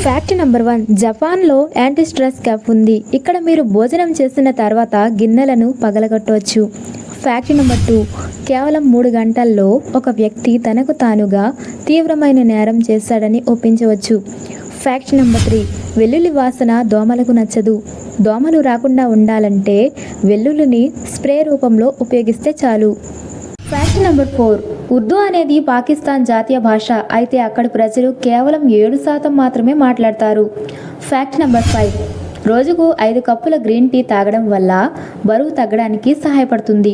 Fact number 1, జపాన్లో anti stress cap ఉంది. ఇక్కడ మీరు భోజనం చేసిన తర్వాత గిన్నెలను పగలగొట్టవచ్చు. ఫ్యాక్ట్ నెంబర్ 2, కేవలం 3 గంటల్లో ఒక వ్యక్తి తనకు తానుగా తీవ్రమైన నేరం చేశాడని ఒప్పించవచ్చు. ఫ్యాక్ట్ నెంబర్ 3, వెల్లుల్లి వాసన దోమలకు నచ్చదు. దోమలు రాకుండా ఉండాలంటే వెల్లుల్లిని స్ప్రే రూపంలో ఉపయోగిస్తే చాలు. ఫ్యాక్ట్ నెంబర్ 4, ఉర్దూ అనేది పాకిస్తాన్ జాతీయ భాష. అయితే అక్కడి ప్రజలు కేవలం 7% మాత్రమే మాట్లాడతారు. ఫ్యాక్ట్ నెంబర్ 5, రోజుకు 5 కప్పుల గ్రీన్ టీ తాగడం వల్ల బరువు తగ్గడానికి సహాయపడుతుంది.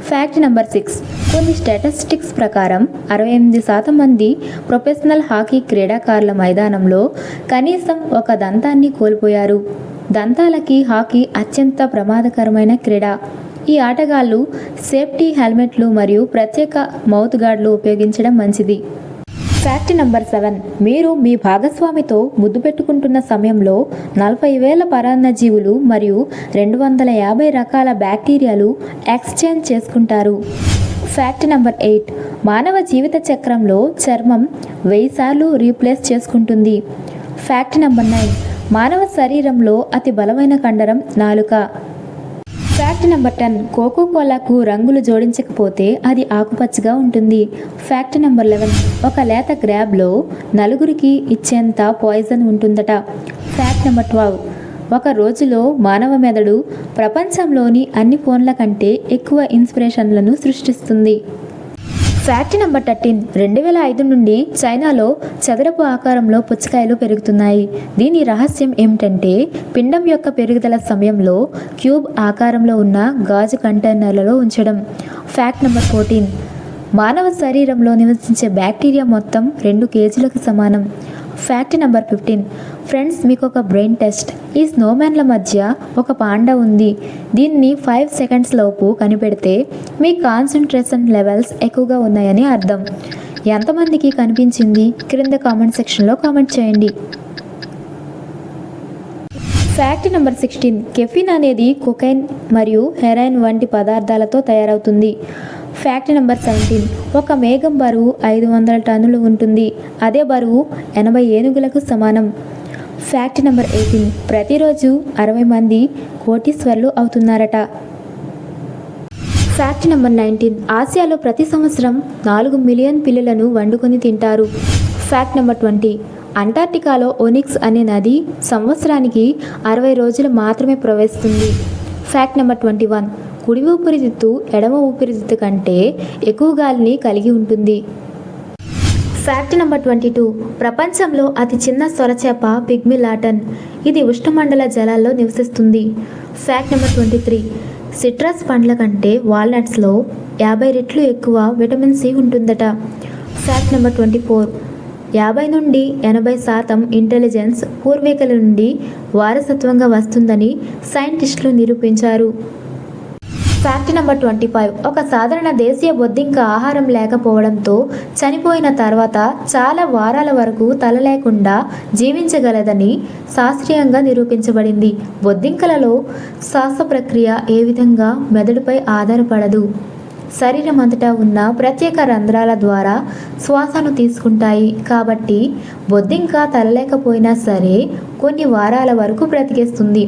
ఫ్యాక్ట్ నెంబర్ 6, కొన్ని స్టాటిస్టిక్స్ ప్రకారం 68% మంది ప్రొఫెషనల్ హాకీ క్రీడాకారుల మైదానంలో కనీసం ఒక దంతాన్ని కోల్పోయారు. దంతాలకి హాకీ అత్యంత ప్రమాదకరమైన క్రీడ. ఈ ఆటగాళ్లు సేఫ్టీ హెల్మెట్లు మరియు ప్రత్యేక మౌత్ గార్డులు ఉపయోగించడం మంచిది. ఫ్యాక్ట్ నెంబర్ 7, మీరు మీ భాగస్వామితో ముద్దు పెట్టుకుంటున్న సమయంలో 40,000 పరాన్నజీవులు మరియు 250 రకాల బ్యాక్టీరియాలు ఎక్స్చేంజ్ చేసుకుంటారు. ఫ్యాక్ట్ నెంబర్ 8, మానవ జీవిత చక్రంలో చర్మం 1000 సార్లు రీప్లేస్ చేసుకుంటుంది. ఫ్యాక్ట్ నెంబర్ 9, మానవ శరీరంలో అతి బలమైన కండరం నాలుక. ఫ్యాక్ట్ నెంబర్ 10, కోకో కోలాకు రంగులు జోడించకపోతే అది ఆకుపచ్చగా ఉంటుంది. ఫ్యాక్ట్ నెంబర్ 11, ఒక లేత గ్రాబ్లో 4 ఇచ్చేంత పాయిజన్ ఉంటుందట. ఫ్యాక్ట్ నెంబర్ 12, ఒక రోజులో మానవ మెదడు ప్రపంచంలోని అన్ని ఫోన్ల కంటే ఎక్కువ ఇన్స్పిరేషన్లను సృష్టిస్తుంది. ఫ్యాక్ట్ నెంబర్ 13, 2005 నుండి చైనాలో చదరపు ఆకారంలో పుచ్చకాయలు పెరుగుతున్నాయి. దీని రహస్యం ఏమిటంటే పిండం యొక్క పెరుగుదల సమయంలో క్యూబ్ ఆకారంలో ఉన్న గాజు కంటైనర్లలో ఉంచడం. ఫ్యాక్ట్ నెంబర్ 14, మానవ శరీరంలో నివసించే బ్యాక్టీరియా మొత్తం 2 కేజీలకు సమానం. ఫ్యాక్ట్ నెంబర్ 15, ఫ్రెండ్స్, మీకు ఒక బ్రెయిన్ టెస్ట్. ఈ స్నోమ్యాన్ల మధ్య ఒక పాండా ఉంది. దీన్ని 5 సెకండ్స్ లోపు కనిపెడితే మీ కాన్సంట్రేషన్ లెవెల్స్ ఎక్కువగా ఉన్నాయని అర్థం. ఎంతమందికి కనిపించింది? క్రింద కామెంట్ సెక్షన్లో కామెంట్ చేయండి. ఫ్యాక్ట్ నెంబర్ 16, కెఫిన్ అనేది కొకైన్ మరియు హెరాయిన్ వంటి పదార్థాలతో తయారవుతుంది. ఫ్యాక్ట్ నెంబర్ 17, ఒక మేఘం బరువు 500 టన్నులు ఉంటుంది. అదే బరువు 80 ఏనుగులకు సమానం. ఫ్యాక్ట్ నెంబర్ 18, ప్రతిరోజు 60 మంది కోటీశ్వర్లు అవుతున్నారట. ఫ్యాక్ట్ నెంబర్ 19, ఆసియాలో ప్రతి సంవత్సరం 4 మిలియన్ పిల్లులను వండుకొని తింటారు. ఫ్యాక్ట్ నెంబర్ 20, అంటార్టికాలో ఓనిక్స్ అనే నది సంవత్సరానికి 60 రోజులు మాత్రమే ప్రవహిస్తుంది. ఫ్యాక్ట్ నెంబర్ 21, కుడి ఊపిరితిత్తు ఎడమ ఊపిరితిత్తు కంటే ఎక్కువ గాలిని కలిగి ఉంటుంది. ఫ్యాక్ట్ నెంబర్ 22, ప్రపంచంలో అతి చిన్న సొరచేప పిగ్మిలాటన్. ఇది ఉష్ణమండల జలాల్లో నివసిస్తుంది. ఫ్యాక్ట్ నెంబర్ 23, సిట్రస్ పండ్ల కంటే వాల్నట్స్లో 50 రెట్లు ఎక్కువ విటమిన్ సి ఉంటుందట. ఫ్యాక్ట్ నెంబర్ 24, 50 నుండి 80% ఇంటెలిజెన్స్ పూర్వీకుల నుండి వారసత్వంగా వస్తుందని సైంటిస్టులు నిరూపించారు. ఫ్యాక్ట్ నెంబర్ 25, ఒక సాధారణ దేశీయ బొద్దింక ఆహారం లేకపోవడంతో చనిపోయిన తర్వాత చాలా వారాల వరకు తల లేకుండా జీవించగలదని శాస్త్రీయంగా నిరూపించబడింది. బొద్దింకలలో శ్వాస ప్రక్రియ ఏ విధంగా మెదడుపై ఆధారపడదు. శరీరం అంతటా ఉన్న ప్రత్యేక రంధ్రాల ద్వారా శ్వాసను తీసుకుంటాయి. కాబట్టి బొద్దింక తలలేకపోయినా సరే కొన్ని వారాల వరకు బ్రతికేస్తుంది.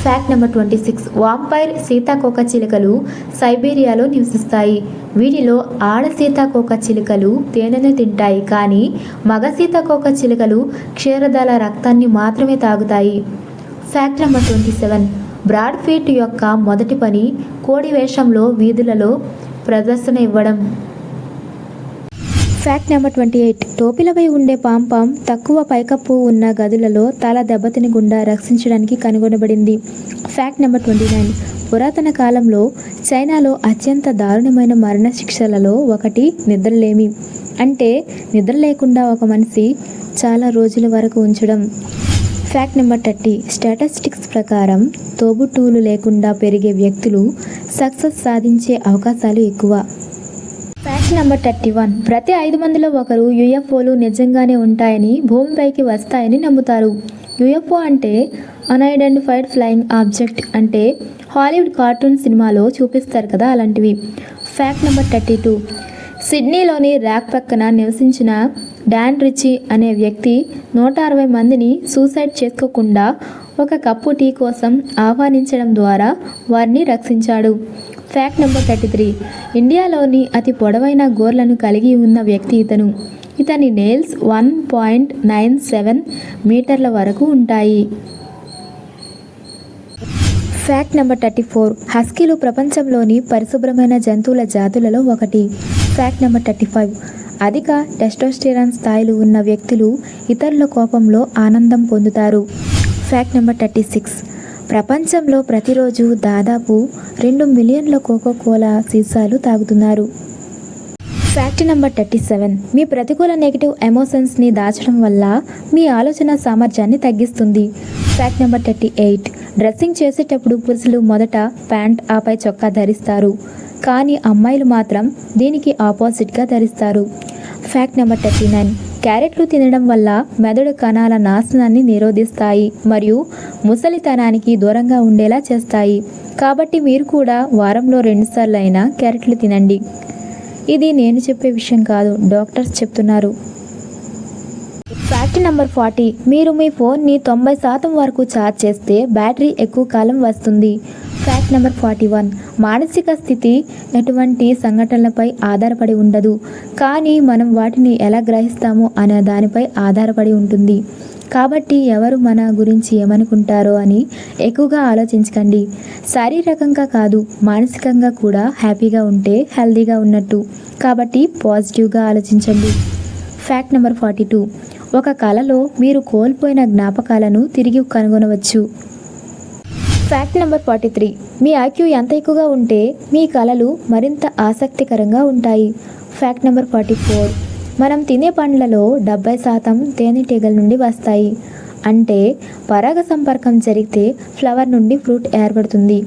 ఫ్యాక్ట్ నెంబర్ 26, వాంపైర్ సీతాకోక చిలుకలు సైబీరియాలో నివసిస్తాయి. వీటిలో ఆడ సీతాకోక చిలుకలు తేనెను తింటాయి, కానీ మగ సీతాకోక చిలుకలు క్షీరదాల రక్తాన్ని మాత్రమే తాగుతాయి. ఫ్యాక్ట్ నెంబర్ 27, బ్రాడ్ పీట్ యొక్క మొదటి పని కోడి వేషంలో వీధులలో ప్రదర్శన ఇవ్వడం. ఫ్యాక్ట్ నెంబర్ 28, టోపీలపై ఉండే పాంపాం తక్కువ పైకప్పు ఉన్న గదులలో తల దెబ్బతినకుండా రక్షించడానికి కనుగొనబడింది. ఫ్యాక్ట్ నెంబర్ 29, పురాతన కాలంలో చైనాలో అత్యంత దారుణమైన మరణ శిక్షలలో ఒకటి నిద్రలేమి. అంటే నిద్ర లేకుండా ఒక మనిషి చాలా రోజుల వరకు ఉంచడం. ఫ్యాక్ట్ నెంబర్ 30, స్టాటిస్టిక్స్ ప్రకారం తోబుట్టువులు లేకుండా పెరిగే వ్యక్తులు సక్సెస్ సాధించే అవకాశాలు ఎక్కువ. ఫ్యాక్ట్ నెంబర్ 31, ప్రతి 5 మందిలో ఒకరు యుఎఫ్ఓలు నిజంగానే ఉంటాయని, భూమిపైకి వస్తాయని నమ్ముతారు. యుఎఫ్ఓ అంటే అన్ఐడెంటిఫైడ్ ఫ్లయింగ్ ఆబ్జెక్ట్. అంటే హాలీవుడ్ కార్టూన్ సినిమాలో చూపిస్తారు కదా, అలాంటివి. ఫ్యాక్ట్ నెంబర్ 32, సిడ్నీలోని ర్యాక్ పక్కన నివసించిన డాన్ రిచీ అనే వ్యక్తి 160 మందిని సూసైడ్ చేసుకోకుండా ఒక కప్పు టీ కోసం ఆహ్వానించడం ద్వారా వారిని రక్షించాడు. Fact number 33. ఇండియాలోని అతి పొడవైన గోర్లను కలిగి ఉన్న వ్యక్తి ఇతను. ఇతని నెయిల్స్ 1.97 మీటర్ల వరకు ఉంటాయి. Fact number 34. హస్కీలు ప్రపంచంలోని పరిశుభ్రమైన జంతువుల జాతులలో ఒకటి. Fact number 35. అధిక టెస్టోస్టెరాన్ స్థాయిలు ఉన్న వ్యక్తులు ఇతరుల కోపంలో ఆనందం పొందుతారు. Fact number 36. ప్రపంచంలో ప్రతిరోజు దాదాపు 2 మిలియన్ల కోకోకోలా సీసాలు తాగుతున్నారు. Fact number 37. మీ ప్రతికూల నెగిటివ్ ఎమోషన్స్ని దాచడం వల్ల మీ ఆలోచన సామర్థ్యాన్ని తగ్గిస్తుంది. Fact number 38. డ్రెస్సింగ్ చేసేటప్పుడు పురుషులు మొదట ప్యాంట్ ఆపై చొక్కా ధరిస్తారు, కానీ అమ్మాయిలు మాత్రం దీనికి ఆపోజిట్గా ధరిస్తారు. Fact number 39. క్యారెట్లు తినడం వల్ల మెదడు కణాల నాశనాన్ని నిరోధిస్తాయి మరియు ముసలితనానికి దూరంగా ఉండేలా చేస్తాయి. కాబట్టి మీరు కూడా వారంలో 2 సార్లు అయినా క్యారెట్లు తినండి. ఇది నేను చెప్పే విషయం కాదు, డాక్టర్స్ చెప్తున్నారు. Fact number 40. మీరు మీ ఫోన్ని 90% వరకు ఛార్జ్ చేస్తే బ్యాటరీ ఎక్కువ కాలం వస్తుంది. Fact number 41. మానసిక స్థితి ఎటువంటి సంఘటనలపై ఆధారపడి ఉండదు, కానీ మనం వాటిని ఎలా గ్రహిస్తామో అనే దానిపై ఆధారపడి ఉంటుంది. కాబట్టి ఎవరు మన గురించి ఏమనుకుంటారో అని ఎక్కువగా ఆలోచించకండి. శారీరకంగా కాదు, మానసికంగా కూడా హ్యాపీగా ఉంటే హెల్తీగా ఉన్నట్టు. కాబట్టి పాజిటివ్గా ఆలోచించండి. Fact number 42. ఒక కలలో మీరు కోల్పోయిన జ్ఞాపకాలను తిరిగి కనుగొనవచ్చు. Fact number 43. మీ ఐక్యూ ఎంత ఎక్కువగా ఉంటే మీ కలలు మరింత ఆసక్తికరంగా ఉంటాయి. Fact number 44. మనం తినే పండ్లలో 70% తేనెటీగల నుండి వస్తాయి. అంటే పరాగ సంపర్కం జరిగితే ఫ్లవర్ నుండి ఫ్రూట్ ఏర్పడుతుంది.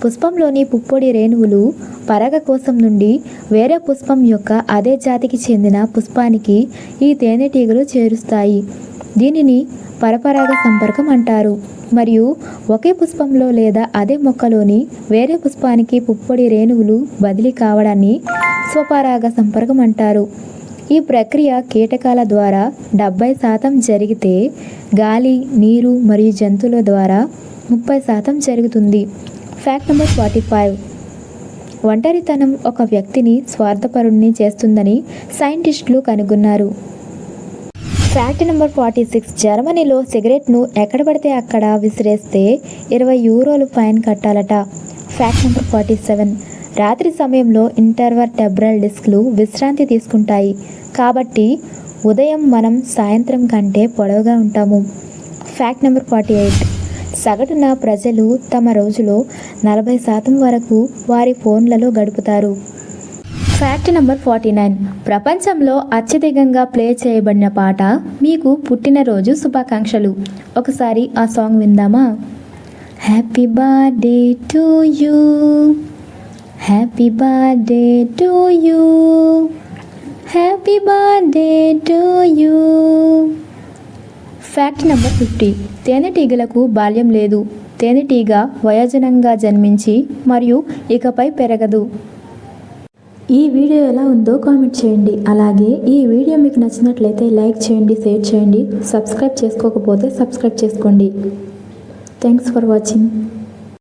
పుష్పంలోని పుప్పొడి రేణువులు పరాగకోశం నుండి వేరే పుష్పం యొక్క అదే జాతికి చెందిన పుష్పానికి ఈ తేనెటీగలు చేరుస్తాయి. దీనిని పరపరాగ సంపర్కం అంటారు. మరియు ఒకే పుష్పంలో లేదా అదే మొక్కలోని వేరే పుష్పానికి పుప్పొడి రేణువులు బదిలీ కావడాన్ని స్వపరాగ సంపర్కం అంటారు. ఈ ప్రక్రియ కీటకాల ద్వారా 70% జరిగితే గాలి, నీరు మరియు జంతువుల ద్వారా 30% జరుగుతుంది. Fact number 45. ఒంటరితనం ఒక వ్యక్తిని స్వార్థపరుణ్ణి చేస్తుందని సైంటిస్టులు కనుగొన్నారు. Fact number 46. జర్మనీలో సిగరెట్ను ఎక్కడ పడితే అక్కడ విసిరేస్తే 20 యూరోలు ఫైన్ కట్టాలట. Fact number 47. రాత్రి సమయంలో ఇంటర్వర్టెబ్రల్ డిస్క్లు విశ్రాంతి తీసుకుంటాయి, కాబట్టి ఉదయం మనం సాయంత్రం కంటే పొడవుగా ఉంటాము. Fact number 48. సగటున ప్రజలు తమ రోజులో 40% వరకు వారి ఫోన్లలో గడుపుతారు. Fact number 49. ప్రపంచంలో అత్యధికంగా ప్లే చేయబడిన పాట మీకు పుట్టినరోజు శుభాకాంక్షలు. ఒకసారి ఆ సాంగ్ విందామా? Happy birthday to you, happy birthday to you, happy birthday to you. Fact number 50. తేనెటీగలకు బాల్యం లేదు. తేనెటీగ వయోజనంగా జన్మించి మరియు ఇకపై పెరగదు. ఈ వీడియో ఎలా ఉందో కామెంట్ చేయండి. అలాగే ఈ వీడియో మీకు నచ్చినట్లయితే లైక్ చేయండి, షేర్ చేయండి. సబ్స్క్రైబ్ చేసుకోకపోతే సబ్స్క్రైబ్ చేసుకోండి. Thanks for watching.